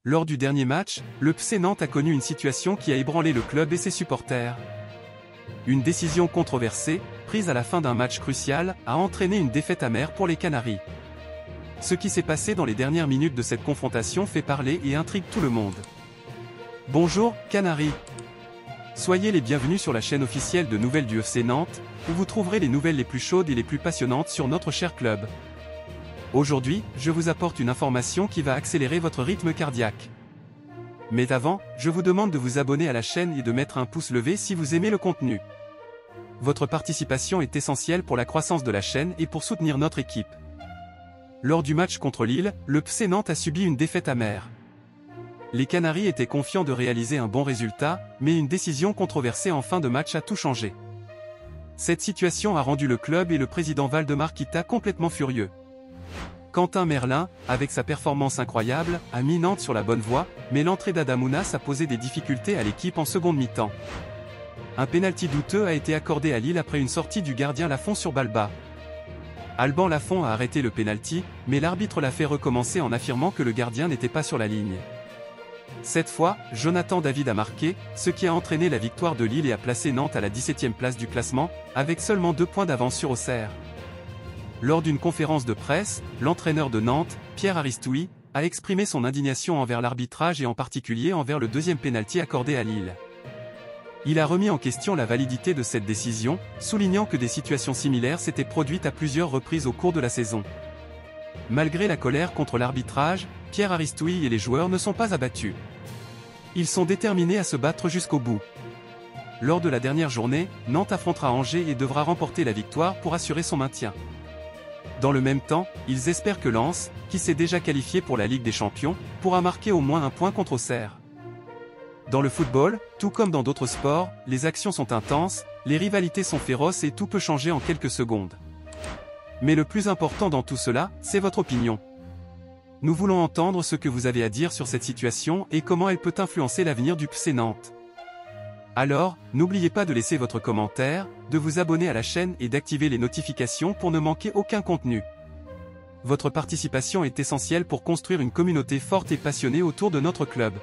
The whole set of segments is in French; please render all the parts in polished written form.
Lors du dernier match, le FC Nantes a connu une situation qui a ébranlé le club et ses supporters. Une décision controversée, prise à la fin d'un match crucial, a entraîné une défaite amère pour les Canaries. Ce qui s'est passé dans les dernières minutes de cette confrontation fait parler et intrigue tout le monde. Bonjour, Canaries. Soyez les bienvenus sur la chaîne officielle de nouvelles du FC Nantes, où vous trouverez les nouvelles les plus chaudes et les plus passionnantes sur notre cher club. Aujourd'hui, je vous apporte une information qui va accélérer votre rythme cardiaque. Mais avant, je vous demande de vous abonner à la chaîne et de mettre un pouce levé si vous aimez le contenu. Votre participation est essentielle pour la croissance de la chaîne et pour soutenir notre équipe. Lors du match contre Lille, le FC Nantes a subi une défaite amère. Les Canaries étaient confiants de réaliser un bon résultat, mais une décision controversée en fin de match a tout changé. Cette situation a rendu le club et le président Waldemar Kita complètement furieux. Quentin Merlin, avec sa performance incroyable, a mis Nantes sur la bonne voie, mais l'entrée d'Adamounas a posé des difficultés à l'équipe en seconde mi-temps. Un pénalty douteux a été accordé à Lille après une sortie du gardien Lafont sur balle bas. Alban Lafont a arrêté le pénalty, mais l'arbitre l'a fait recommencer en affirmant que le gardien n'était pas sur la ligne. Cette fois, Jonathan David a marqué, ce qui a entraîné la victoire de Lille et a placé Nantes à la 17e place du classement, avec seulement 2 points d'avance sur Auxerre. Lors d'une conférence de presse, l'entraîneur de Nantes, Pierre Aristoui, a exprimé son indignation envers l'arbitrage et en particulier envers le deuxième pénalty accordé à Lille. Il a remis en question la validité de cette décision, soulignant que des situations similaires s'étaient produites à plusieurs reprises au cours de la saison. Malgré la colère contre l'arbitrage, Pierre Aristoui et les joueurs ne sont pas abattus. Ils sont déterminés à se battre jusqu'au bout. Lors de la dernière journée, Nantes affrontera Angers et devra remporter la victoire pour assurer son maintien. Dans le même temps, ils espèrent que Lens, qui s'est déjà qualifié pour la Ligue des Champions, pourra marquer au moins un point contre Auxerre. Dans le football, tout comme dans d'autres sports, les actions sont intenses, les rivalités sont féroces et tout peut changer en quelques secondes. Mais le plus important dans tout cela, c'est votre opinion. Nous voulons entendre ce que vous avez à dire sur cette situation et comment elle peut influencer l'avenir du FC Nantes. Alors, n'oubliez pas de laisser votre commentaire, de vous abonner à la chaîne et d'activer les notifications pour ne manquer aucun contenu. Votre participation est essentielle pour construire une communauté forte et passionnée autour de notre club.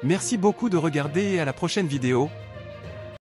Merci beaucoup de regarder et à la prochaine vidéo.